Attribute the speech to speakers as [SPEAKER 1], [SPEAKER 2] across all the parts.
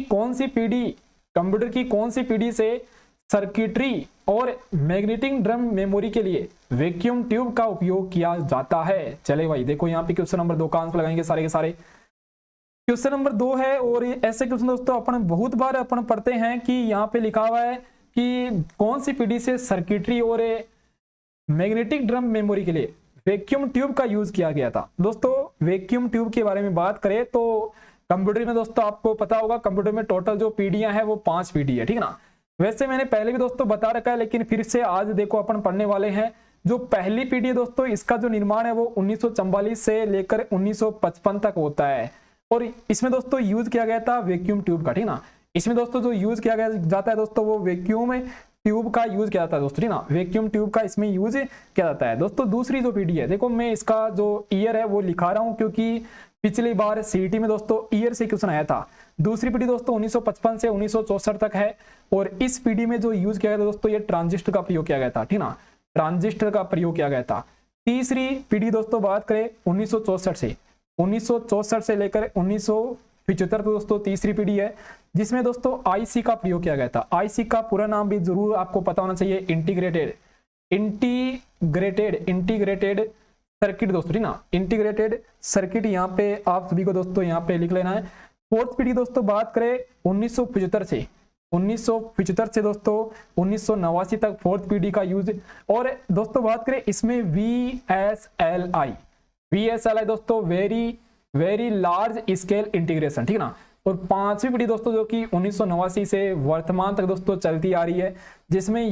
[SPEAKER 1] कौन सी पीढ़ी, कंप्यूटर की कौन सी पीढ़ी से सर्किटरी और मैग्नेटिक ड्रम मेमोरी के लिए वैक्यूम ट्यूब का उपयोग किया जाता है? चले भाई देखो यहाँ पे क्वेश्चन नंबर 2 का आंसर लगाएंगे सारे के सारे। क्वेश्चन नंबर 2 है और ऐसे क्वेश्चन दोस्तों अपन बहुत बार अपन पढ़ते हैं कि यहाँ पे लिखा हुआ है कि कौन सी पीढ़ी से सर्किटरी और मैग्नेटिक ड्रम मेमोरी के लिए वैक्यूम ट्यूब का यूज किया गया था। दोस्तों वैक्यूम ट्यूब के बारे में बात करें तो कंप्यूटर में दोस्तों आपको पता होगा कंप्यूटर में टोटल जो पीढ़ियां हैं वो 5 पीढ़ी है, ठीक है ना। वैसे मैंने पहले भी दोस्तों बता रखा है लेकिन फिर से आज देखो अपन पढ़ने वाले हैं। जो पहली पीढ़ी है दोस्तों इसका जो निर्माण है वो 1944 से लेकर 1955 तक होता है और इसमें दोस्तों यूज किया गया था वैक्यूम ट्यूब का, ठीक ना। इसमें दोस्तों जो यूज किया गया जाता है दोस्तों वो वैक्यूम ट्यूब का यूज किया जाता है दोस्तों, ठीक ना। वैक्यूम ट्यूब का इसमें यूज किया जाता है। दोस्तों दूसरी जो पीढ़ी है देखो मैं इसका जो ईयर है वो लिखा रहा हूं क्योंकि पिछली बार सीईटी में दोस्तों ईयर से क्वेश्चन आया था। दूसरी पीढ़ी दोस्तों 1955 से 1964 तक है और इस पीढ़ी में जो यूज किया गया था दोस्तों ये ट्रांजिस्टर का प्रयोग किया गया था, ठीक ना। ट्रांजिस्टर का प्रयोग किया गया था। तीसरी पीढ़ी दोस्तों बात करें 1964 से लेकर 1975 तक दोस्तों तीसरी पीढ़ी है जिसमें दोस्तों आईसी का प्रयोग किया गया था। आईसी का पूरा नाम भी जरूर आपको पता होना चाहिए, इंटीग्रेटेड सर्किट दोस्तों, ठीक ना। इंटीग्रेटेड सर्किट यहाँ पे आप सभी को दोस्तों यहाँ पे लिख लेना है। फोर्थ पीढ़ी दोस्तों बात करें 1975 से दोस्तों 1989 तक फोर्थ पीढ़ी का यूज। और दोस्तों बात करें इसमें VSLI दोस्तों वेरी लार्ज स्केल इंटीग्रेशन, ठीक ना। और पांचवी पीढ़ी दोस्तों जो कि 1989 से वर्तमान तक दोस्तों चलती आ रही है जिसमें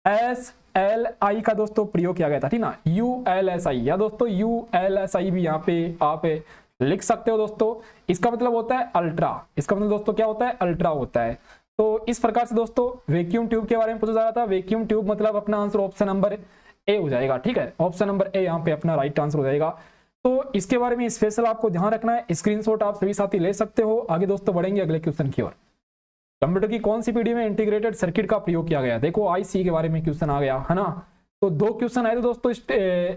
[SPEAKER 1] USLI का दोस्तों प्रयोग किया गया था, ठीक ना। ULSI या दोस्तों ULSI भी यहाँ पे आप लिख सकते हो दोस्तों। इसका मतलब होता है अल्ट्रा, इसका मतलब दोस्तों क्या होता है, अल्ट्रा होता है। तो इस प्रकार से दोस्तों वैक्यूम ट्यूब के बारे में पूछा जा रहा था। वैक्यूम ट्यूब मतलब अपना आंसर ऑप्शन नंबर ए हो जाएगा, ठीक है। ऑप्शन नंबर ए यहाँ पे अपना राइट आंसर हो जाएगा। तो इसके बारे में स्पेशल आपको ध्यान रखना है, स्क्रीनशॉट आप सभी साथी ले सकते हो। आगे दोस्तों बढ़ेंगे अगले क्वेश्चन की ओर। कंप्यूटर की कौन सी पीढ़ी में इंटीग्रेटेड सर्किट का प्रयोग किया गया? देखो आईसी के बारे में क्वेश्चन आ गया है ना। तो 2 क्वेश्चन आए थे दोस्तों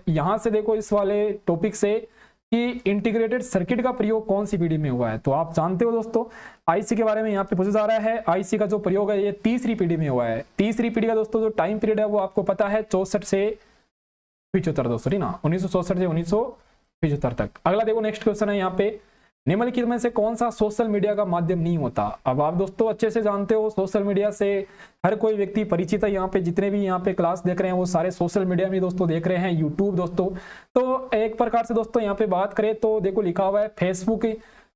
[SPEAKER 1] यहां से देखो इस वाले टॉपिक से कि इंटीग्रेटेड सर्किट का प्रयोग कौन सी पीढ़ी में हुआ है। तो आप जानते हो दोस्तों आईसी के बारे में यहाँ पे पूछा जा रहा है। आईसी का जो प्रयोग है ये तीसरी पीढ़ी में हुआ है। तीसरी पीढ़ी का दोस्तों जो टाइम पीरियड है वो आपको पता है 64 से 75 दोस्तों, ठीक ना। 1964 से 1975 तक। अगला देखो नेक्स्ट क्वेश्चन है यहाँ पे, निम्नलिखित में से कौन सा सोशल मीडिया का माध्यम नहीं होता? अब आप दोस्तों अच्छे से जानते हो सोशल मीडिया से हर कोई व्यक्ति परिचित है। यहाँ पे जितने भी यहाँ पे क्लास देख रहे हैं वो सारे सोशल मीडिया में दोस्तों देख रहे हैं, यूट्यूब दोस्तों। तो एक प्रकार से दोस्तों यहाँ पे बात करें तो देखो लिखा हुआ है फेसबुक,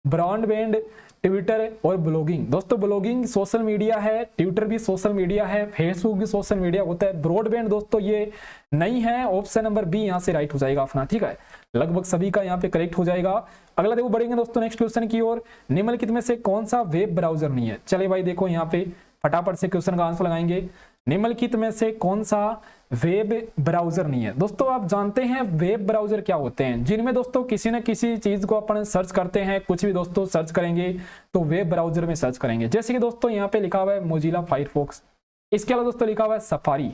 [SPEAKER 1] ब्रॉडबैंड, ट्विटर और ब्लॉगिंग। दोस्तों ब्लॉगिंग सोशल मीडिया है, ट्विटर भी सोशल मीडिया है, फेसबुक भी सोशल मीडिया होता है। ब्रॉडबैंड दोस्तों ये नहीं है। ऑप्शन नंबर बी यहाँ से राइट हो जाएगा अपना, ठीक है। लगभग सभी का यहाँ पे करेक्ट हो जाएगा। अगला देखो बढ़ेंगे दोस्तों नेक्स्ट क्वेश्चन की ओर, निम्नलिखित में से कौन सा वेब ब्राउजर नहीं है? चले भाई देखो यहाँ पे फटाफट से क्वेश्चन का आंसर लगाएंगे। निम्नलिखित में से कौन सा वेब ब्राउजर नहीं है? दोस्तों आप जानते हैं वेब ब्राउजर क्या होते हैं, जिनमें दोस्तों किसी न किसी चीज को अपन सर्च करते हैं। कुछ भी दोस्तों सर्च करेंगे तो वेब ब्राउजर में सर्च करेंगे। जैसे कि दोस्तों यहाँ पे लिखा हुआ है मोजिला फायरफॉक्स, इसके अलावा दोस्तों लिखा हुआ है सफारी,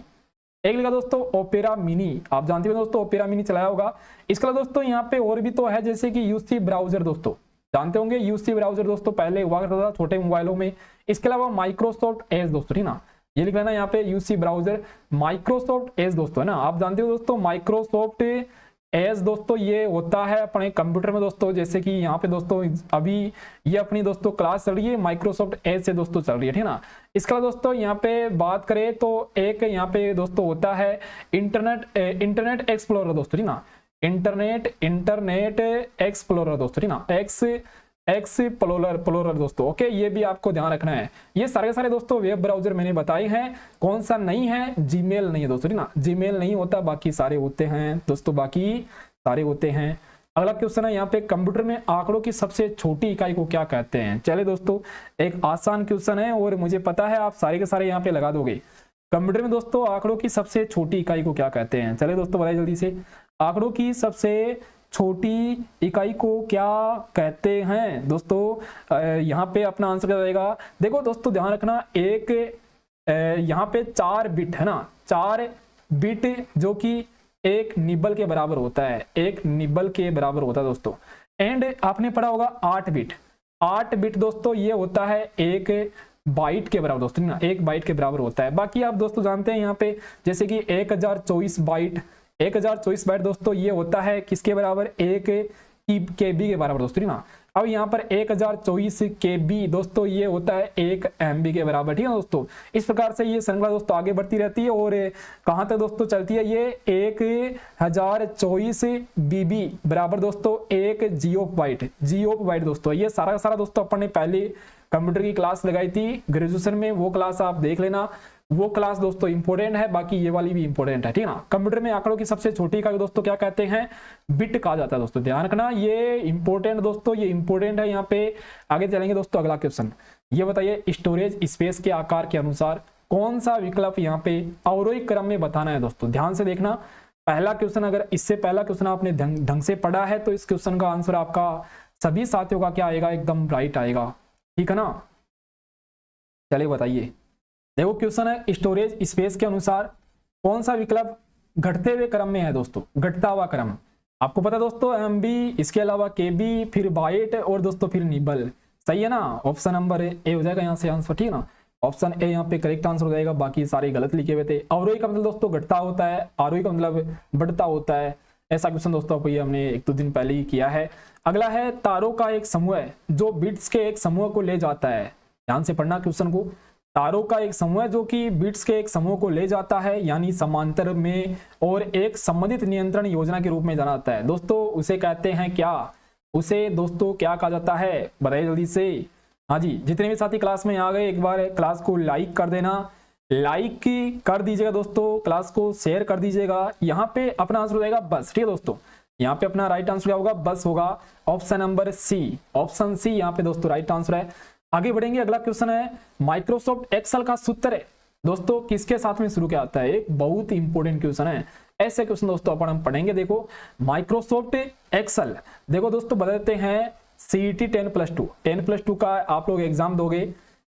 [SPEAKER 1] एक लिखा दोस्तों ओपेरा मिनी, आप जानते हो दोस्तों ओपेरा मिनी चलाया होगा। इसके अलावा दोस्तों यहाँ पे और भी तो है जैसे कि यूसी ब्राउजर, दोस्तों जानते होंगे यूसी ब्राउजर दोस्तों पहले हुआ करता था छोटे मोबाइलों में। इसके अलावा माइक्रोसॉफ्ट एज दोस्तों, ठीक ना, ये लिख लेना यहाँ पे यूसी ब्राउजर माइक्रोसॉफ्ट एज दोस्तों, है ना। आप जानते हो दोस्तों माइक्रोसॉफ्ट एज दोस्तों ये होता है अपने कंप्यूटर में दोस्तों, जैसे कि यहाँ पे दोस्तों अभी ये अपनी दोस्तों क्लास चल रही है माइक्रोसॉफ्ट एज से दोस्तों चल रही है, ठीक ना। इसके अलावा दोस्तों यहाँ पे बात करें तो एक यहाँ पे दोस्तों होता है इंटरनेट एक्सप्लोरर दोस्तों, ठीक ना। इंटरनेट एक्सप्लोरर दोस्तों, ठीक ना, एक्सप्लोरर दोस्तों, ओके। ये भी आपको ध्यान रखना है। ये सारे दोस्तों वेब ब्राउजर मैंने बताए हैं। कौन सा नहीं है? जीमेल नहीं है दोस्तों, ठीक ना। जीमेल नहीं होता, बाकी सारे होते हैं दोस्तों, बाकी सारे होते हैं। अगला क्वेश्चन है यहाँ पे, कंप्यूटर में आंकड़ों की सबसे छोटी इकाई को क्या कहते हैं? चले दोस्तों एक आसान क्वेश्चन है और मुझे पता है आप सारे के सारे यहाँ पे लगा दोगे। कंप्यूटर में दोस्तों आंकड़ों की सबसे छोटी इकाई को क्या कहते हैं? चले दोस्तों बताइए जल्दी से, आंकड़ों की सबसे छोटी इकाई को क्या कहते हैं? दोस्तों यहाँ पे अपना आंसर क्या रहेगा? देखो दोस्तों ध्यान रखना, एक यहाँ पे 4 बिट है ना, 4 बिट जो कि एक निबल के बराबर होता है, एक निबल के बराबर होता है दोस्तों। एंड आपने पढ़ा होगा 8 बिट, 8 बिट दोस्तों ये होता है 1 बाइट के बराबर दोस्तों ना, 1 बाइट के बराबर होता है। बाकी आप दोस्तों जानते हैं यहाँ पे जैसे कि 1024 बाइट, 1024 बाइट दोस्तों ये होता है किसके बराबर, 1 KB के बराबर दोस्तों ना। अब यहाँ पर 1024 KB दोस्तों ये होता है 1 MB के बराबर, ठीक है दोस्तों। इस प्रकार से ये श्रृंखला दोस्तों आगे बढ़ती रहती है और कहाँ तक दोस्तों चलती है, ये 1024 BB बराबर दोस्तों 1 GB दोस्तों। ये सारा का सारा दोस्तों अपन ने पहले कंप्यूटर की क्लास लगाई थी ग्रेजुएशन में, वो क्लास आप देख लेना, वो क्लास दोस्तों इंपॉर्टेंट है, बाकी ये वाली भी इंपॉर्टेंट है, ठीक है ना। कंप्यूटर में आंकड़ों की सबसे छोटी इकाई दोस्तों क्या कहते हैं, बिट कहा जाता है दोस्तों, ध्यान रखना ये इंपॉर्टेंट दोस्तों, ये इंपॉर्टेंट है। यहाँ पे आगे चलेंगे दोस्तों, अगला क्वेश्चन ये बताइए, स्टोरेज स्पेस के आकार के अनुसार कौन सा विकल्प यहाँ पे अवरोही क्रम में बताना है दोस्तों, ध्यान से देखना। पहला क्वेश्चन, अगर इससे पहला क्वेश्चन आपने ढंग से पढ़ा है तो इस क्वेश्चन का आंसर आपका सभी साथियों का क्या आएगा, एकदम राइट आएगा, ठीक है ना। चलिए बताइए, देखो क्वेश्चन है स्टोरेज स्पेस के अनुसार कौन सा विकल्प घटते हुए क्रम में है दोस्तों, घटता हुआ क्रम। आपको पता है दोस्तों MB, इसके अलावा KB, फिर बाइट और दोस्तों फिर निबल, सही है ना। ऑप्शन नंबर ए हो जाएगा यहाँ से आंसर, ठीक है ना। ऑप्शन ए यहाँ पे करेक्ट आंसर हो जाएगा, बाकी सारे गलत लिखे हुए थे। अवरोही का मतलब दोस्तों घटता होता है, आरोही का मतलब बढ़ता होता है। ऐसा क्वेश्चन दोस्तों ये हमने 1-2 दिन पहले ही किया है। अगला है तारों का एक समूह है जो बिट्स के एक समूह को ले जाता है, ध्यान से पढ़ना क्वेश्चन को। तारों का एक समूह है जो कि बिट्स के एक समूह को ले जाता है, यानी समांतर में, और एक संबंधित नियंत्रण योजना के रूप में जाना जाता है दोस्तों। उसे कहते हैं क्या, उसे दोस्तों क्या कहा जाता है, बताइए जल्दी से। हाँ जी, जितने भी साथी क्लास में आ गए एक बार क्लास को लाइक कर देना, लाइक कर दीजिएगा दोस्तों, क्लास को शेयर कर दीजिएगा। यहाँ पे अपना आंसर हो जाएगा बस, ठीक है दोस्तों। यहाँ पे अपना राइट आंसर क्या होगा, बस होगा, option number C, option C यहाँ पे दोस्तों राइट आंसर है। आगे बढ़ेंगे, अगला क्वेश्चन है माइक्रोसॉफ्ट एक्सेल का सूत्र दोस्तों किसके साथ में शुरू किया जाता है, एक बहुत इंपॉर्टेंट क्वेश्चन है। ऐसे क्वेश्चन दोस्तों अपन हम पढ़ेंगे। देखो माइक्रोसॉफ्ट एक्सेल, देखो दोस्तों बताते हैं CET 10+2 का आप लोग एग्जाम दोगे,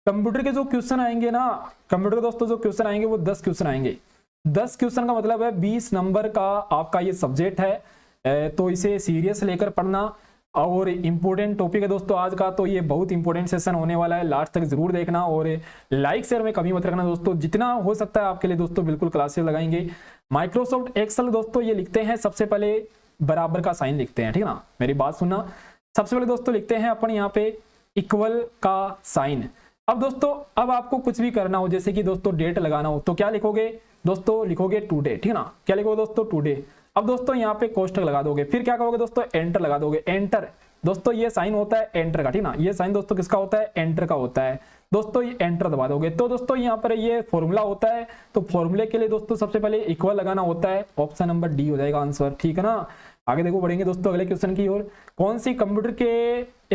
[SPEAKER 1] कंप्यूटर के जो क्वेश्चन आएंगे ना, कंप्यूटर के दोस्तों जो क्वेश्चन आएंगे वो 10 क्वेश्चन आएंगे। 10 क्वेश्चन का मतलब है 20 नंबर का आपका ये सब्जेक्ट है, तो इसे सीरियस लेकर पढ़ना। और इंपॉर्टेंट टॉपिक है दोस्तों आज का, तो ये बहुत इंपॉर्टेंट सेशन होने वाला है, लास्ट तक जरूर देखना और लाइक शेयर में कमी मत रखना दोस्तों, जितना हो सकता है आपके लिए दोस्तों बिल्कुल क्लासेस लगाएंगे। माइक्रोसॉफ्ट एक्सेल दोस्तों ये लिखते हैं, सबसे पहले बराबर का साइन लिखते हैं, ठीक है ना, मेरी बात सुनना। सबसे पहले दोस्तों लिखते हैं अपन यहाँ पे इक्वल का साइन। अब दोस्तों अब आपको कुछ भी करना हो, जैसे कि दोस्तों डेट लगाना हो तो क्या लिखोगे दोस्तों, लिखोगे टुडे, ठीक है ना, क्या लिखोगे दोस्तों, टुडे। अब दोस्तों यहाँ पे कोष्ठक लगा दोगे, फिर क्या करोगे दोस्तों, एंटर लगा दोगे, एंटर। दोस्तों ये साइन होता है एंटर का, ठीक ना, ये साइन दोस्तों किसका होता है, एंटर का होता है दोस्तों, ये एंटर दबा दोगे। तो दोस्तों यहाँ पर ये फॉर्मूला होता है, तो फॉर्मूले के लिए दोस्तों सबसे पहले इक्वल लगाना होता है, ऑप्शन नंबर डी हो जाएगा आंसर, ठीक है ना। आगे देखो बढ़ेंगे दोस्तों अगले क्वेश्चन की ओर। कौन सी कंप्यूटर के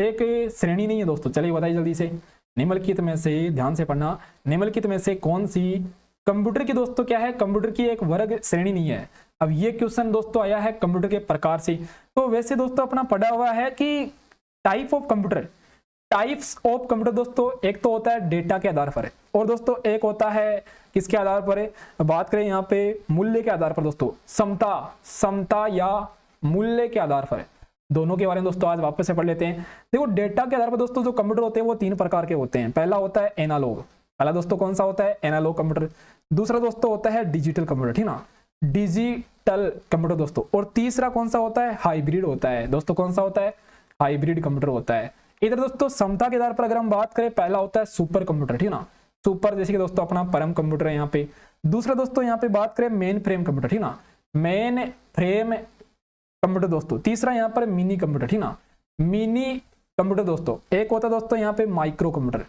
[SPEAKER 1] एक श्रेणी नहीं है दोस्तों, चलिए बताइए जल्दी से। निम्नलिखित में से, ध्यान से पढ़ना, निम्नलिखित में से कौन सी कंप्यूटर की दोस्तों क्या है, कंप्यूटर की एक वर्ग श्रेणी नहीं है। अब ये क्वेश्चन दोस्तों आया है कंप्यूटर के प्रकार से, तो वैसे दोस्तों अपना पढ़ा हुआ है कि type of computer, types of computer दोस्तों, एक तो होता है डेटा के आधार पर, और दोस्तों एक होता है किसके आधार पर, बात करें यहाँ पे मूल्य के आधार पर दोस्तों, समता या मूल्य के आधार पर। दोनों के बारे में दोस्तों आज वापस से पढ़ लेते हैं। देखो डेटा के आधार पर दोस्तों जो कंप्यूटर होते हैं वो 3 प्रकार के होते हैं। पहला होता है एनालॉग, पहला दोस्तों कौन सा होता है, एनालॉग कंप्यूटर। दूसरा दोस्तों होता है डिजिटल कंप्यूटर, ठीक ना, डिजिटल कंप्यूटर दोस्तों। और तीसरा कौन सा होता है, हाइब्रिड होता है दोस्तों, कौन सा होता है, हाइब्रिड कंप्यूटर होता है। इधर दोस्तों समता के आधार पर अगर हम बात करें, पहला होता है सुपर कंप्यूटर, ठीक ना, सुपर जैसे कि दोस्तों अपना परम कंप्यूटर है यहाँ पे। दूसरा दोस्तों यहाँ पे बात करें मेन फ्रेम कंप्यूटर, ठीक ना, मेन फ्रेम कंप्यूटर दोस्तों। तीसरा यहाँ पर मिनी कंप्यूटर, ठीक ना, मिनी कंप्यूटर दोस्तों। एक होता है दोस्तों यहाँ पे माइक्रो कंप्यूटर,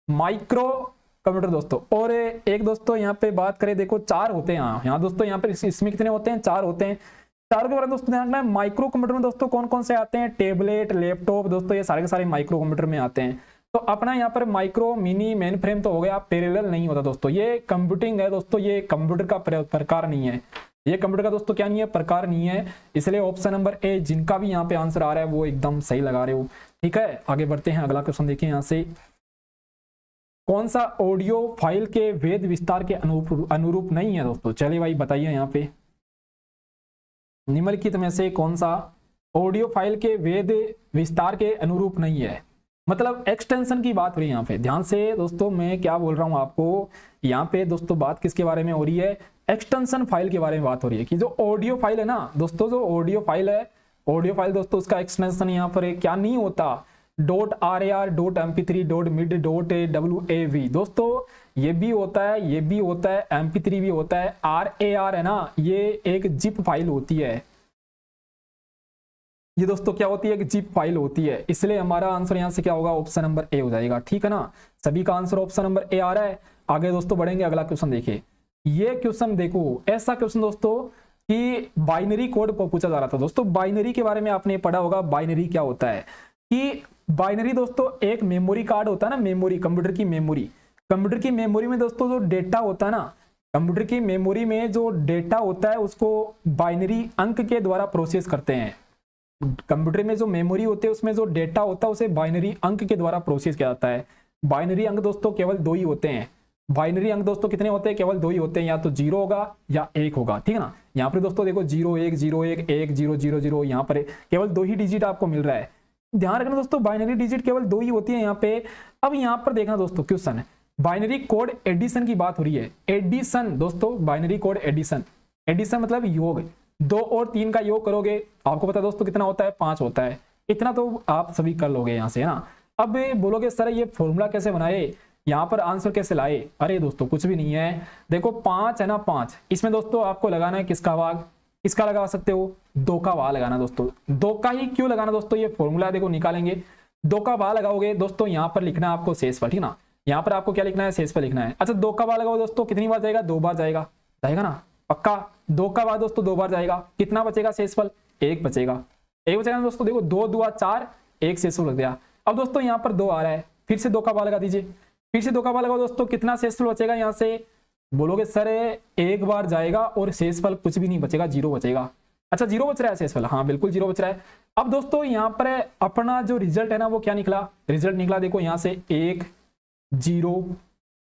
[SPEAKER 1] माइक्रो कंप्यूटर दोस्तों। और एक दोस्तों यहाँ पे बात करें, देखो 4 होते हैं यहाँ दोस्तों, यहाँ पे इसमें कितने होते हैं, 4 होते हैं। चारों के बारे में दोस्तों ध्यान रखना है। माइक्रो कंप्यूटर में दोस्तों कौन कौन से आते हैं, टेबलेट, लैपटॉप दोस्तों, ये सारे के सारे माइक्रो कंप्यूटर में आते हैं। तो अपना यहाँ पर माइक्रो, मिनी, मेन फ्रेम तो हो गया, पैरेलल नहीं होता दोस्तों, ये कंप्यूटिंग है दोस्तों, ये कंप्यूटर का प्रकार नहीं है, ये कंप्यूटर का दोस्तों क्या नहीं है, प्रकार नहीं है। इसलिए ऑप्शन नंबर ए, जिनका भी यहाँ पे आंसर आ रहा है वो एकदम सही लगा रहे हो, ठीक है। आगे बढ़ते हैं, अगला क्वेश्चन देखिए यहाँ से। कौन सा ऑडियो फाइल के वेद विस्तार के अनुरूप नहीं है दोस्तों, चलिए भाई बताइए यहाँ पे। निम्नलिखित में से कौन सा ऑडियो फाइल के वेद विस्तार के अनुरूप नहीं है, मतलब एक्सटेंशन की बात हो रही है यहाँ पे। ध्यान से दोस्तों मैं क्या बोल रहा हूँ आपको, यहाँ पे दोस्तों बात किसके बारे में हो रही है, एक्सटेंशन फाइल के बारे में बात हो रही है कि जो ऑडियो फाइल है ना दोस्तों, जो ऑडियो फाइल है, ऑडियो फाइल दोस्तों उसका एक्सटेंशन यहाँ पर क्या नहीं होता, .rar, .mp3, .mid, .wav दोस्तों ये भी होता है, ये भी होता है, mp3 भी होता है, RAR है ना, ये एक जिप फाइल होती है, ये दोस्तों क्या होती है, एक जिप फाइल होती है। इसलिए हमारा आंसर यहाँ से क्या होगा, ऑप्शन नंबर ए हो जाएगा। ठीक है ना, सभी का आंसर ऑप्शन नंबर ए आ रहा है। आगे दोस्तों बढ़ेंगे, अगला क्वेश्चन देखिए। ये क्वेश्चन देखो, ऐसा क्वेश्चन दोस्तों कि बाइनरी कोड पूछा जा रहा था दोस्तों। बाइनरी के बारे में आपने पढ़ा होगा, बाइनरी क्या होता है कि बाइनरी दोस्तों एक मेमोरी कार्ड होता है ना, मेमोरी, कंप्यूटर की मेमोरी, कंप्यूटर की मेमोरी में दोस्तों जो डेटा होता है ना, कंप्यूटर की मेमोरी में जो डेटा होता है उसको बाइनरी अंक के द्वारा प्रोसेस करते हैं। कंप्यूटर में जो मेमोरी होती है उसमें जो डेटा होता है उसे बाइनरी अंक के द्वारा प्रोसेस किया जाता है। बाइनरी अंक दोस्तों केवल दो ही होते हैं। बाइनरी अंक दोस्तों कितने होते हैं, केवल दो ही होते हैं, या तो 0 होगा या 1 होगा। ठीक है ना, यहाँ पर दोस्तों देखो 0 1 0 1 1 0 0 0, यहाँ पर केवल दो ही डिजिट आपको मिल रहा है। ध्यान रखना दोस्तों, बाइनरी डिजिट केवल दो ही होती है यहाँ पे। अब यहाँ पर देखना दोस्तों क्वेश्चन है, बाइनरी कोड एडिशन की बात हो रही है। एडिशन दोस्तों, बाइनरी कोड एडिशन, एडिशन मतलब योग, 2 और 3 का योग करोगे, आपको पता है दोस्तों कितना होता है, 5 होता है। इतना तो आप सभी कर लोगे यहाँ से, है ना। अब बोलोगे सर ये फॉर्मूला कैसे बनाए, यहाँ पर आंसर कैसे लाए, अरे दोस्तों कुछ भी नहीं है। देखो 5 है ना, 5, इसमें दोस्तों आपको लगाना है किसका भाग, इसका लगा सकते हो, 2 का भाग लगाना दोस्तों। 2 का ही क्यों लगाना दोस्तों, ये फॉर्मूला देखो निकालेंगे, 2 का भाग लगाओगे दोस्तों, यहाँ पर लिखना है आपको शेषफल। ठीक ना, यहाँ पर आपको क्या लिखना है, शेषफल लिखना है। अच्छा 2 का भाग लगाओ दोस्तों, कितनी बार जाएगा, 2 बार जाएगा, जाएगा ना पक्का। 2 का भाग दोस्तों 2 बार जाएगा, कितना बचेगा शेषफल, 1 बचेगा, 1 बचेगा दोस्तों। देखो 2 2 4, 1 शेषफल लग गया। अब दोस्तों यहाँ पर 2 आ रहा है, फिर से 2 का भाग लगा दीजिए, फिर से 2 का भाग लगाओ दोस्तों, कितना शेषफल बचेगा यहाँ से, बोलोगे सर 1 बार जाएगा और शेषफल कुछ भी नहीं बचेगा, 0 बचेगा। अच्छा 0 बच रहा है शेषफल, हाँ बिल्कुल 0 बच रहा है। अब दोस्तों यहाँ पर अपना जो रिजल्ट है ना वो क्या निकला, रिजल्ट निकला देखो यहाँ से 1 0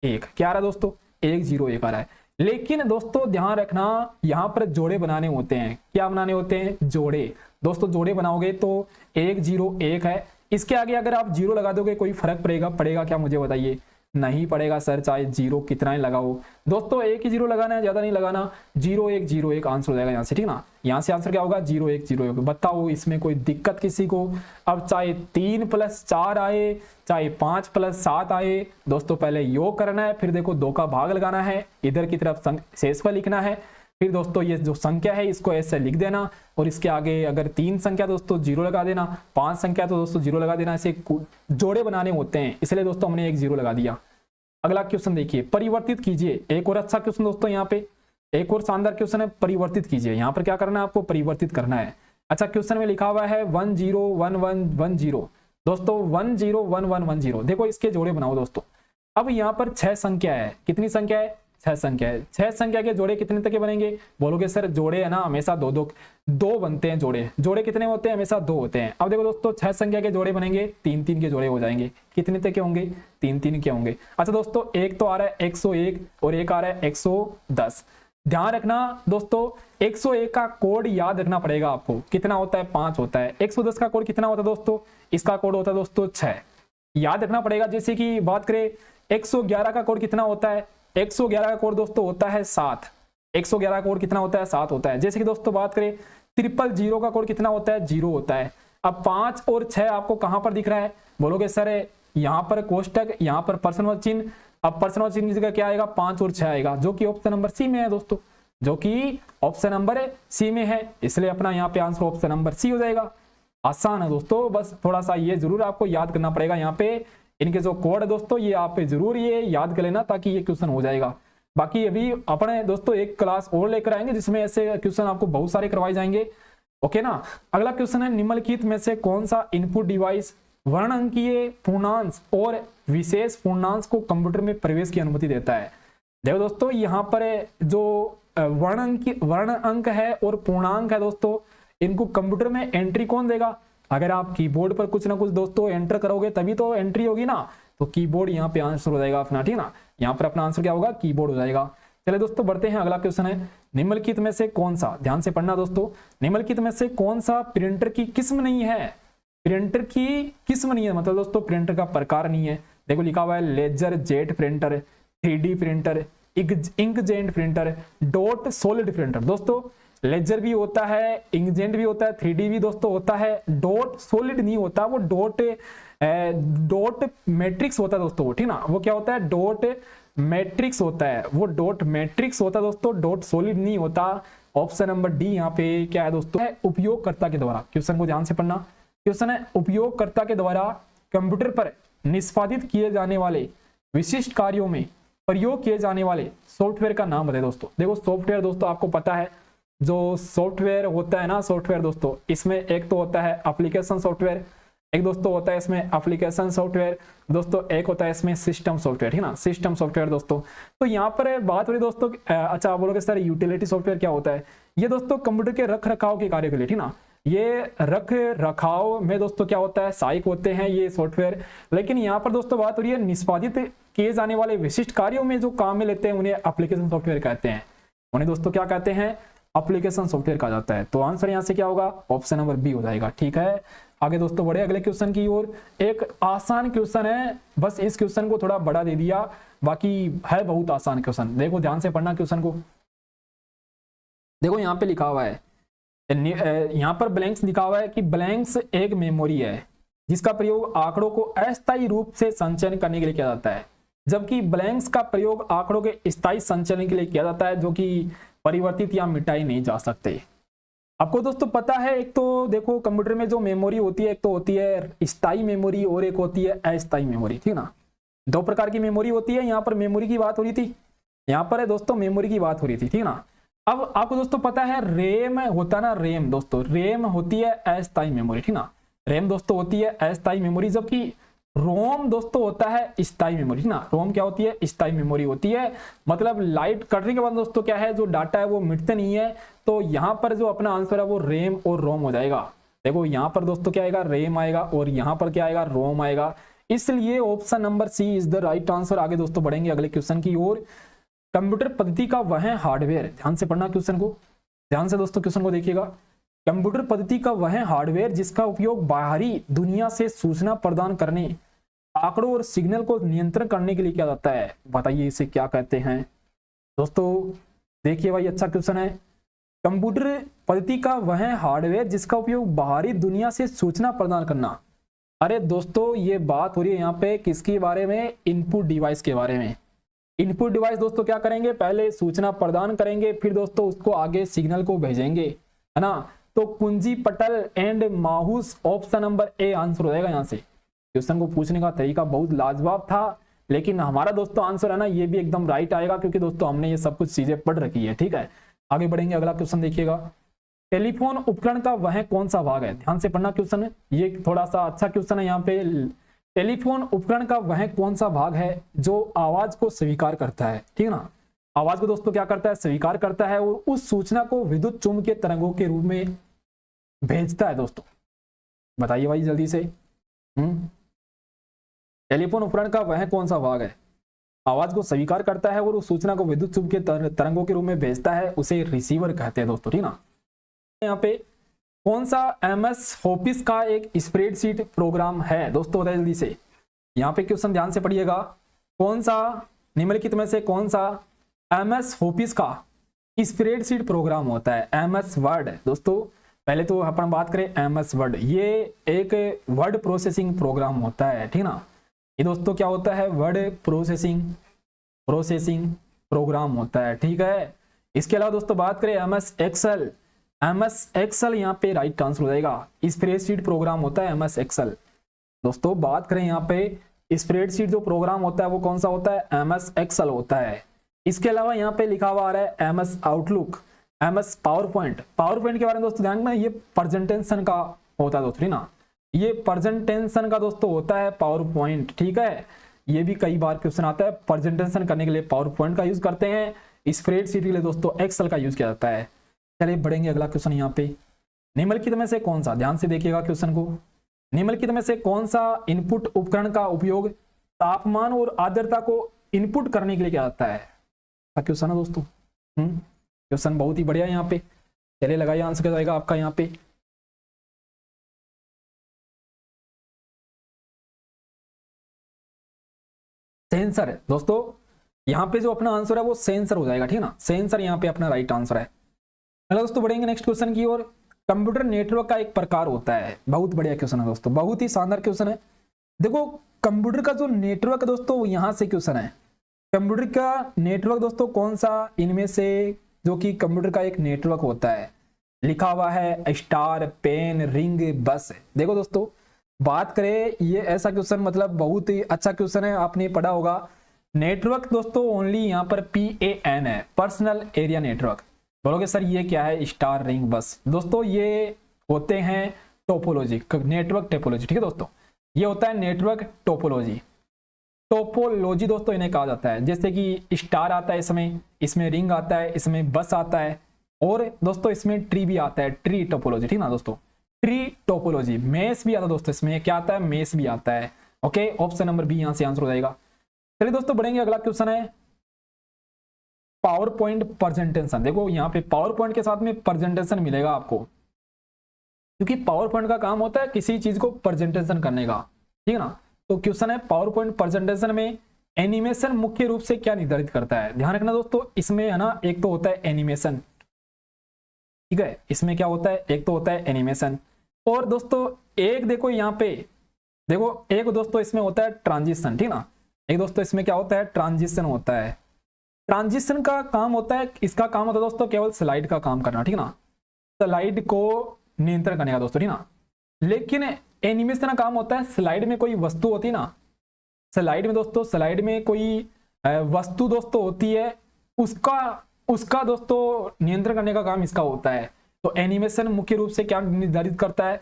[SPEAKER 1] 1, क्या आ रहा है दोस्तों, 1 0 1 आ रहा है। लेकिन दोस्तों ध्यान रखना, यहाँ पर जोड़े बनाने होते हैं, क्या बनाने होते हैं, जोड़े। दोस्तों जोड़े बनाओगे तो 1 0 1 है, इसके आगे अगर आप 0 लगा दोगे कोई फर्क पड़ेगा क्या, मुझे बताइए, नहीं पड़ेगा सर, चाहे 0 कितना ही लगाओ दोस्तों, 1 ही 0 लगाना है, ज्यादा नहीं लगाना। 0 1 0 1 आंसर हो जाएगा यहाँ से। ठीक ना, यहाँ से आंसर क्या होगा, 0 1 0 1। बताओ इसमें कोई दिक्कत किसी को। अब चाहे 3 + 4 आए, चाहे 5 + 7 आए दोस्तों, पहले योग करना है, फिर देखो 2 का भाग लगाना है, इधर की तरफ शेषफल लिखना है, फिर दोस्तों ये जो संख्या है इसको ऐसे लिख देना, और इसके आगे अगर 3 संख्या दोस्तों 0 लगा देना, 5 संख्या तो दोस्तों 0 लगा देना। ऐसे जोड़े बनाने होते हैं, इसलिए दोस्तों हमने 1 0 लगा दिया। अगला क्वेश्चन देखिए, परिवर्तित कीजिए। एक और अच्छा क्वेश्चन दोस्तों, यहाँ पे एक और शानदार क्वेश्चन है, परिवर्तित कीजिए। यहाँ पर क्या करना है, आपको परिवर्तित करना है। अच्छा क्वेश्चन में लिखा हुआ है 1 0 1 1 1 0 दोस्तों, 1 0 1 1 1 0। देखो इसके जोड़े बनाओ दोस्तों। अब यहाँ पर 6 संख्या है, कितनी संख्या है, 6 संख्या है। 6 संख्या के जोड़े कितने तक के बनेंगे, बोलोगे सर जोड़े है ना हमेशा 2 2 2 बनते हैं, जोड़े कितने होते हैं, हमेशा 2 होते हैं। अब देखो दोस्तों 6 संख्या के जोड़े बनेंगे, 3 3 के जोड़े हो जाएंगे, कितने तक के होंगे, 3 3 के होंगे। अच्छा दोस्तों एक तो आ रहा है 101 और एक आ रहा है 110। ध्यान रखना दोस्तों 101 का कोड याद रखना पड़ेगा आपको, कितना होता है, 5 होता है। 110 का कोड कितना होता है दोस्तों, इसका कोड होता है दोस्तों 6, याद रखना पड़ेगा। जैसे कि बात करें 111 का कोड कितना होता है, 111 का कोड दोस्तों होता है 7, 111 का कोड कितना होता है, 7 होता है। जैसे कि दोस्तों बात करें 000 का कोड कितना होता है, 0 होता है। अब 5 और 6 आपको कहां पर दिख रहा है, बोलोगे सर यहाँ पर कोष्टक, यहाँ पर पर्सन चिन्ह। अब पर्सन चिन्ह की जगह क्या आएगा, 5 और 6 आएगा, जो कि ऑप्शन नंबर सी में है दोस्तों, जो कि ऑप्शन नंबर सी में है, इसलिए अपना यहाँ पे आंसर ऑप्शन नंबर सी हो जाएगा। आसान है दोस्तों, बस थोड़ा सा ये जरूर आपको याद करना पड़ेगा। यहाँ पे इनके जो कोड है दोस्तों ये आप जरूर ये याद कर लेना, ताकि ये क्वेश्चन हो जाएगा। बाकी अभी अपने दोस्तों एक क्लास और लेकर आएंगे जिसमें ऐसे क्वेश्चन आपको बहुत सारे करवाए जाएंगे, ओके ना। अगला क्वेश्चन है, निम्नलिखित में से कौन सा इनपुट डिवाइस वर्णांकीय पूर्णांक और विशेष पूर्णांक को कंप्यूटर में प्रवेश की अनुमति देता है। देखो दोस्तों यहाँ पर जो वर्ण अंक है और पूर्णांक है दोस्तों, इनको कंप्यूटर में एंट्री कौन देगा, अगर आप कीबोर्ड पर कुछ ना कुछ दोस्तों एंटर करोगे तभी तो एंट्री होगी ना, तो कीबोर्ड यहाँ पे आंसर हो जाएगा अपना, ठीक ना। यहाँ पर अपना आंसर क्या होगा, कीबोर्ड हो जाएगा। चलिए दोस्तों बढ़ते हैं, अगला क्वेश्चन है, निम्नलिखित में से कौन सा, ध्यान से पढ़ना दोस्तों, निम्नलिखित में से कौन सा प्रिंटर की किस्म नहीं है,
[SPEAKER 2] प्रिंटर की किस्म नहीं है, मतलब दोस्तों प्रिंटर का प्रकार नहीं है। देखो लिखा हुआ है laser jet printer, 3D printer, inkjet printer, dot solid printer. दोस्तों लेजर भी होता है, इंकजेट भी होता है, 3D भी दोस्तों होता है, डॉट सॉलिड नहीं होता, वो डॉट मैट्रिक्स होता है दोस्तों, वो ठीक ना, वो क्या होता है, डॉट मैट्रिक्स होता है, वो डॉट मैट्रिक्स होता है दोस्तों, डॉट सॉलिड नहीं होता। ऑप्शन नंबर डी यहाँ पे क्या है दोस्तों, है उपयोगकर्ता के द्वारा। क्वेश्चन को ध्यान से पढ़ना। क्वेश्चन है उपयोगकर्ता के द्वारा कंप्यूटर पर निष्पादित किए जाने वाले विशिष्ट कार्यों में प्रयोग किए जाने वाले सॉफ्टवेयर का नाम बताए दोस्तों। देखो सॉफ्टवेयर दोस्तों आपको पता है, जो सॉफ्टवेयर होता है ना, सॉफ्टवेयर दोस्तों इसमें एक तो होता है एप्लीकेशन सॉफ्टवेयर, एक दोस्तों होता है इसमें एप्लीकेशन सॉफ्टवेयर, दोस्तों एक होता है इसमें सिस्टम सॉफ्टवेयर, ठीक ना, सिस्टम सॉफ्टवेयर दोस्तों। तो यहाँ पर बात हो रही दोस्तों, अच्छा आप बोलोगे सर यूटिलिटी सॉफ्टवेयर क्या होता है, ये दोस्तों कंप्यूटर के रख रखाव के कार्य के लिए, ठीक ना, ये रख रखाव में दोस्तों क्या होता है, सहायक होते हैं ये सॉफ्टवेयर। लेकिन यहाँ पर दोस्तों बात हो रही है निष्पादित किए जाने वाले विशिष्ट कार्यों में जो काम में लेते हैं उन्हें एप्लीकेशन सॉफ्टवेयर कहते हैं, उन्हें दोस्तों क्या कहते हैं, एप्लीकेशन सॉफ्टवेयर कहा जाता है। तो आंसर यहाँ से क्या होगा, ऑप्शन नंबर बी हो जाएगा। ठीक है, आगे दोस्तों बढ़े अगले क्वेश्चन की ओर। एक आसान क्वेश्चन है, बस इस क्वेश्चन को थोड़ा बड़ा दे दिया, बाकी है बहुत आसान क्वेश्चन। देखो ध्यान से पढ़ना क्वेश्चन को। देखो यहाँ पे लिखा हुआ है, यहाँ पर ब्लैंक्स लिखा हुआ है कि ब्लैंक्स एक मेमोरी है जिसका प्रयोग आंकड़ों को अस्थायी रूप से संचयन करने के लिए किया जाता है, जबकि ब्लैंक्स का प्रयोग आंकड़ों के स्थायी संचयन के लिए किया जाता है जो कि परिवर्तित या मिटाई नहीं जा सकते। आपको दोस्तों पता है, एक तो देखो कंप्यूटर में जो मेमोरी होती है, एक तो होती है स्थायी मेमोरी और एक होती है अस्थायी मेमोरी, ठीक ना, दो प्रकार की मेमोरी होती है। यहाँ पर मेमोरी की बात हो रही थी, यहाँ पर है दोस्तों मेमोरी की बात हो रही थी, ठीक ना। अब आपको दोस्तों पता है रैम होता है ना, रैम दोस्तों, रैम होती है अस्थायी मेमोरी, ठीक ना, रैम दोस्तों होती है अस्थायी मेमोरी, जबकि रोम दोस्तों होता है स्थायी मेमोरी, ना, रोम क्या होती है, स्थायी मेमोरी होती है। मतलब लाइट कटने के बाद दोस्तों क्या है, जो डाटा है वो मिटते नहीं है। तो यहाँ पर जो अपना आंसर है वो रैम और रोम हो जाएगा। देखो यहाँ पर दोस्तों क्या आएगा, रैम आएगा और यहाँ पर क्या आएगा, रोम आएगा। इसलिए option number C is the right answer. आगे दोस्तों बढ़ेंगे अगले क्वेश्चन की ओर। कंप्यूटर पद्धति का वह हार्डवेयर, ध्यान से पढ़ना क्वेश्चन को, ध्यान से दोस्तों क्वेश्चन को देखिएगा। कंप्यूटर पद्धति का वह हार्डवेयर जिसका उपयोग बाहरी दुनिया से सूचना प्रदान करने, आंकड़ों और सिग्नल को नियंत्रण करने के लिए किया जाता है, बताइए इसे क्या कहते हैं। दोस्तों देखिए भाई, अच्छा क्वेश्चन है। कंप्यूटर पद्धति का वह हार्डवेयर जिसका उपयोग बाहरी दुनिया से सूचना प्रदान करना। अरे दोस्तों ये बात हो रही है यहाँ पे किसके बारे में, इनपुट डिवाइस के बारे में। इनपुट डिवाइस दोस्तों क्या करेंगे, पहले सूचना प्रदान करेंगे, फिर दोस्तों उसको आगे सिग्नल को भेजेंगे, है ना। तो कुंजी पटल and mouse, option number A answer हो जाएगा। यहाँ से क्वेश्चन को पूछने का तरीका बहुत लाजवाब था, लेकिन हमारा दोस्तों आंसर है ना ये भी एकदम राइट आएगा, क्योंकि दोस्तों हमने ये सब कुछ चीजें पढ़ रखी है। ठीक है, आगे बढ़ेंगे अगला क्वेश्चन देखिएगा। टेलीफोन उपकरण का वह कौन सा भाग है, ध्यान से पढ़ना क्वेश्चन है, ये थोड़ा सा अच्छा क्वेश्चन है यहाँ पे। टेलीफोन उपकरण का वह कौन सा भाग है जो आवाज को स्वीकार करता है, ठीक है ना, आवाज को दोस्तों क्या करता है, स्वीकार करता है और उस सूचना को विद्युत चुंबकीय तरंगों के रूप में भेजता है। दोस्तों बताइए भाई जल्दी से। टेलीफोन उपकरण का वह कौन सा भाग है, आवाज को स्वीकार करता है और उस सूचना को विद्युत चुंबकीय तरंगों के रूप में भेजता है, उसे रिसीवर कहते हैं दोस्तों, ठीक ना। यहाँ पे कौन सा एमएस ऑफिस का एक स्प्रेडशीट प्रोग्राम है, दोस्तों बताइए जल्दी से। यहाँ पे क्वेश्चन ध्यान से पढ़िएगा, कौन सा निम्नलिखित में से कौन सा एमएस ऑफिस का स्प्रेडशीट प्रोग्राम होता है। एमएस वर्ड दोस्तों, पहले तो अपन बात करें एमएस वर्ड, ये एक वर्ड प्रोसेसिंग प्रोग्राम होता है, ठीक ना। ये दोस्तों क्या होता है, वर्ड प्रोसेसिंग प्रोग्राम होता है, ठीक है। इसके अलावा दोस्तों बात करें एमएस एक्सेल, एमएस एक्सेल यहाँ पे राइट आंसर हो जाएगा। स्प्रेडशीट प्रोग्राम होता है एमएस एक्सेल। दोस्तों बात करें यहाँ पे स्प्रेडशीट जो प्रोग्राम होता है वो कौन सा होता है, एमएस एक्सेल होता है। इसके अलावा यहाँ पे लिखा हुआ आ रहा है MS outlook, MS power point. Power point के बारे में दोस्तों ध्यान में, ये प्रेजेंटेशन का होता है दोस्तों, ना, ये प्रेजेंटेशन का दोस्तों होता है पावर पॉइंट, ठीक है। ये भी कई बार क्वेश्चन आता है, प्रेजेंटेशन करने के लिए पावर पॉइंट का यूज करते हैं, स्प्रेडशीट के लिए दोस्तों एक्सेल का यूज किया जाता है। चलिए बढ़ेंगे अगला क्वेश्चन यहाँ पे। निम्नलिखित में से कौन सा, ध्यान से देखिएगा क्वेश्चन को, निम्नलिखित में से कौन सा इनपुट उपकरण का उपयोग तापमान और आर्द्रता को इनपुट करने के लिए किया जाता है, क्वेश्चन है दोस्तों। क्वेश्चन बहुत ही बढ़िया है यहाँ पे। चलिए लगाइए आंसर क्या जाएगा आपका यहाँ पे।
[SPEAKER 1] सेंसर है दोस्तों, यहाँ पे जो अपना आंसर है वो सेंसर हो जाएगा, ठीक है ना, सेंसर यहाँ पे अपना राइट आंसर है। अगला दोस्तों बढ़ेंगे नेक्स्ट क्वेश्चन की ओर। कंप्यूटर नेटवर्क का एक प्रकार होता है, बहुत बढ़िया क्वेश्चन है दोस्तों, बहुत ही शानदार क्वेश्चन है। देखो कंप्यूटर का जो नेटवर्क है दोस्तों, यहाँ से क्वेश्चन है, कंप्यूटर का नेटवर्क दोस्तों कौन सा इनमें से जो कि कंप्यूटर का एक नेटवर्क होता है, लिखा हुआ है स्टार, पेन, रिंग, बस। देखो दोस्तों बात करें, ये ऐसा क्वेश्चन मतलब बहुत ही अच्छा क्वेश्चन है, आपने पढ़ा होगा। नेटवर्क दोस्तों ओनली यहाँ पर PAN है, पर्सनल एरिया नेटवर्क। बोलोगे सर ये क्या है, स्टार, रिंग, बस। दोस्तों ये होते हैं टोपोलॉजी, नेटवर्क टोपोलॉजी, ठीक है दोस्तों, ये होता है नेटवर्क टोपोलॉजी। टोपोलॉजी दोस्तों इन्हें कहा जाता है, जैसे कि स्टार आता है इसमें रिंग आता है, इसमें बस आता है, और दोस्तों इसमें ट्री भी आता है, ट्री टोपोलॉजी, ठीक ना दोस्तों, ट्री टोपोलॉजी। मेस भी आता है दोस्तों, इसमें क्या आता है, मेस भी आता है। ओके, ऑप्शन नंबर बी यहाँ से आंसर हो जाएगा। चलिए दोस्तों बढ़ेंगे, अगला क्वेश्चन है पावर पॉइंट प्रेजेंटेशन। देखो यहाँ पे पावर पॉइंट के साथ में प्रेजेंटेशन मिलेगा आपको, क्योंकि पावर पॉइंट का काम होता है किसी चीज को प्रेजेंटेशन करने का, ठीक है ना। तो क्वेश्चन है पावर पॉइंट प्रेजेंटेशन में एनिमेशन मुख्य रूप से क्या निर्धारित करता है। ध्यान रखना दोस्तों, इसमें है ना एक तो होता है एनिमेशन, ठीक है, इसमें क्या होता है, एक तो होता है एनिमेशन, और दोस्तों एक देखो यहाँ पे, देखो एक दोस्तों इसमें होता है ट्रांजिशन, ठीक ना, एक दोस्तों इसमें क्या होता है, ट्रांजिशन होता है। ट्रांजिशन का काम होता है, इसका काम होता है दोस्तों केवल स्लाइड का काम करना, ठीक ना, स्लाइड को नियंत्रण करने का दोस्तों, ठीक ना। लेकिन एनिमेशन का काम होता है स्लाइड में कोई वस्तु होती है ना, स्लाइड में दोस्तों, स्लाइड में कोई वस्तु दोस्तों होती है, उसका दोस्तों नियंत्रण करने का काम इसका होता है। तो एनिमेशन मुख्य रूप से क्या निर्धारित करता है,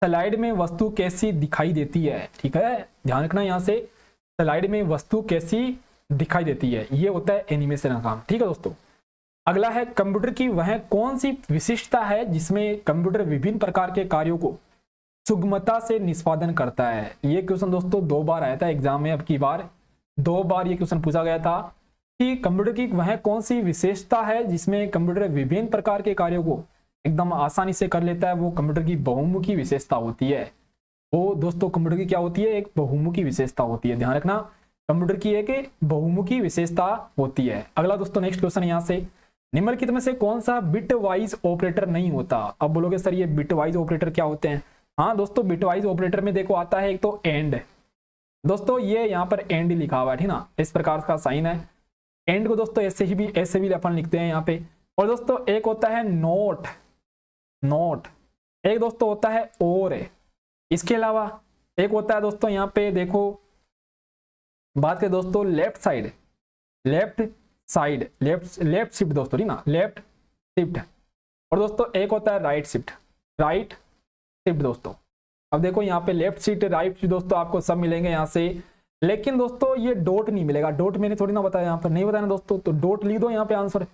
[SPEAKER 1] स्लाइड में वस्तु कैसी दिखाई देती है, ठीक है, ध्यान रखना यहाँ से, स्लाइड में वस्तु कैसी दिखाई देती है, ये होता है एनिमेशन का काम, ठीक है दोस्तों। अगला है कंप्यूटर की वह कौन सी विशिष्टता है जिसमें कंप्यूटर विभिन्न प्रकार के कार्यों को सुगमता से निष्पादन करता है। ये क्वेश्चन दोस्तों 2 बार आया था एग्जाम में, अब की बार 2 बार ये क्वेश्चन पूछा गया था कि कंप्यूटर की वह कौन सी विशेषता है जिसमें कंप्यूटर विभिन्न प्रकार के कार्यों को एकदम आसानी से कर लेता है। वो कंप्यूटर की बहुमुखी विशेषता होती है, वो दोस्तों कंप्यूटर की क्या होती है, एक बहुमुखी विशेषता होती है, ध्यान रखना, कंप्यूटर की एक बहुमुखी विशेषता होती है। अगला दोस्तों नेक्स्ट क्वेश्चन यहाँ से, निम्नलिखित में से कौन सा बिट वाइज ऑपरेटर नहीं होता। अब बोलोगे सर ये बिट वाइज ऑपरेटर क्या होते हैं। हाँ दोस्तों, बिट वाइज ऑपरेटर में देखो आता है एक तो एंड, दोस्तों ये यहाँ पर एंड लिखा हुआ है, ठीक ना, इस प्रकार का साइन है। एंड को दोस्तों ऐसे भी अपन लिखते हैं यहाँ पे। और दोस्तों एक होता है नोट, एक दोस्तों होता है और, इसके अलावा एक होता है दोस्तों यहाँ पे देखो, बात करें दोस्तों लेफ्ट शिफ्ट दोस्तों, ठीक ना, लेफ्ट शिफ्ट। और दोस्तों एक होता है राइट शिफ्ट दोस्तों। अब देखो यहाँ पे लेफ्ट शिफ्ट, राइट शिफ्ट दोस्तों आपको सब मिलेंगे यहाँ से, लेकिन दोस्तों ये डॉट नहीं मिलेगा, डॉट मैंने थोड़ी ना बताया, यहाँ पर नहीं बताया दोस्तों, तो डॉट लिख दो यहाँ पे आंसर,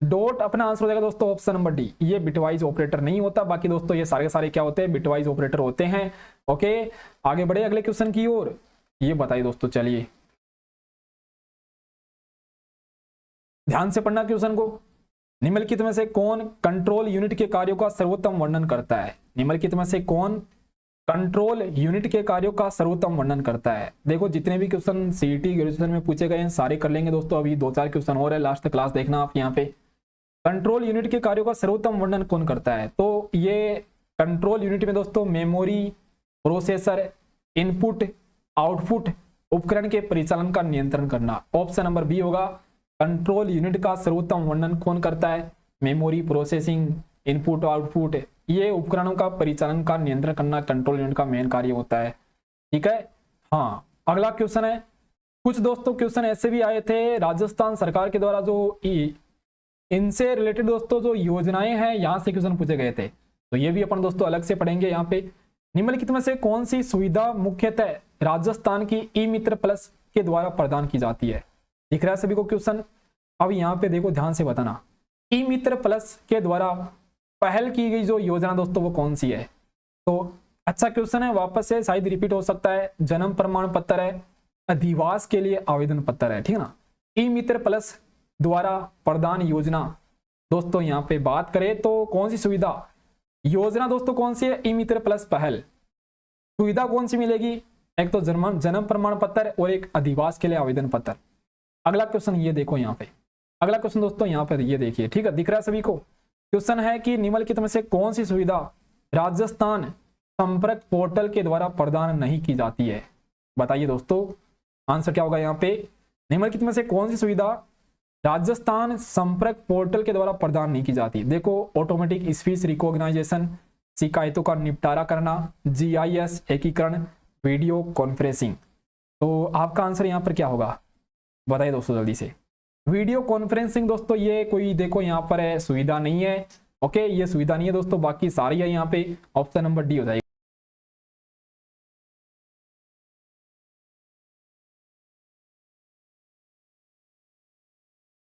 [SPEAKER 1] डॉट अपना आंसर हो जाएगा दोस्तों ऑप्शन नंबर डी, ये बिटवाइज ऑपरेटर नहीं होता। बाकी दोस्तों ये सारे सारे क्या होते हैं, बिटवाइज ऑपरेटर होते हैं। ओके, आगे बढ़े अगले क्वेश्चन की ओर, ये बताइए दोस्तों, चलिए ध्यान से पढ़ना क्वेश्चन को। निम्नलिखित में से कौन कंट्रोल यूनिट के कार्यों का सर्वोत्तम वर्णन करता है। निम्नलिखित में से कौन कंट्रोल यूनिट के कार्यों का सर्वोत्तम वर्णन करता है। देखो जितने भी क्वेश्चन सीईटी ग्रेजुएशन में पूछे गए हैं सारे कर लेंगे दोस्तों, अभी 2-4 क्वेश्चन और है, लास्ट क्लास देखना आप। यहाँ पे कंट्रोल यूनिट के कार्यों का सर्वोत्तम वर्णन कौन करता है, तो ये कंट्रोल यूनिट में दोस्तों मेमोरी, प्रोसेसर, इनपुट, आउटपुट उपकरण के परिचालन का नियंत्रण करना। ऑप्शन नंबर बी होगा, कंट्रोल यूनिट का सर्वोत्तम वर्णन कौन करता है, मेमोरी, प्रोसेसिंग, इनपुट, आउटपुट, ये उपकरणों का परिचालन का नियंत्रण करना कंट्रोल यूनिट का मेन कार्य होता है। ठीक है, हाँ अगला क्वेश्चन है, कुछ दोस्तों क्वेश्चन ऐसे भी आए थे राजस्थान सरकार के द्वारा जो इनसे रिलेटेड दोस्तों जो योजनाएं हैं यहाँ से क्वेश्चन पूछे गए थे, तो ये भी अपन दोस्तों अलग से पढ़ेंगे। यहाँ पे निम्नलिखित में से कौन सी सुविधा मुख्यतः राजस्थान की ई मित्र प्लस के द्वारा प्रदान की जाती है। दिख रहा है सभी को क्वेश्चन। अब यहाँ पे देखो ध्यान से बताना, ई मित्र प्लस के द्वारा पहल की गई जो योजना दोस्तों वो कौन सी है। तो अच्छा क्वेश्चन है, वापस से शायद रिपीट हो सकता है। जन्म प्रमाण पत्र है, अधिवास के लिए आवेदन पत्र है, ठीक है ना। ई मित्र प्लस द्वारा प्रदान योजना दोस्तों यहाँ पे बात करें तो कौन सी सुविधा योजना दोस्तों कौन सी है, ई मित्र प्लस पहल। सुविधा कौन सी मिलेगी,
[SPEAKER 2] एक तो जन्म प्रमाण पत्र और एक अधिवास के लिए आवेदन पत्र। अगला क्वेश्चन ये देखो यहाँ पे, अगला क्वेश्चन दोस्तों यहाँ पर ये देखिए, ठीक है, दिख रहा है सभी को। क्वेश्चन है कि निम्नलिखित में से कौन सी सुविधा राजस्थान संपर्क पोर्टल के द्वारा प्रदान नहीं की जाती है? बताइए दोस्तों, आंसर क्या होगा यहाँ पे? निम्नलिखित में से कौन सी सुविधा राजस्थान संपर्क पोर्टल के द्वारा प्रदान नहीं की जाती? देखो, ऑटोमेटिक स्पीच रिकॉग्नाइजेशन, शिकायतों का निपटारा करना, GIS एकीकरण, वीडियो कॉन्फ्रेंसिंग। तो आपका आंसर यहाँ पर क्या होगा, बताइए दोस्तों जल्दी से। वीडियो कॉन्फ्रेंसिंग दोस्तों ये कोई देखो यहाँ पर है सुविधा नहीं है, ओके, ये सुविधा नहीं है दोस्तों, बाकी सारी है यहाँ पे, ऑप्शन नंबर डी हो जाएगा।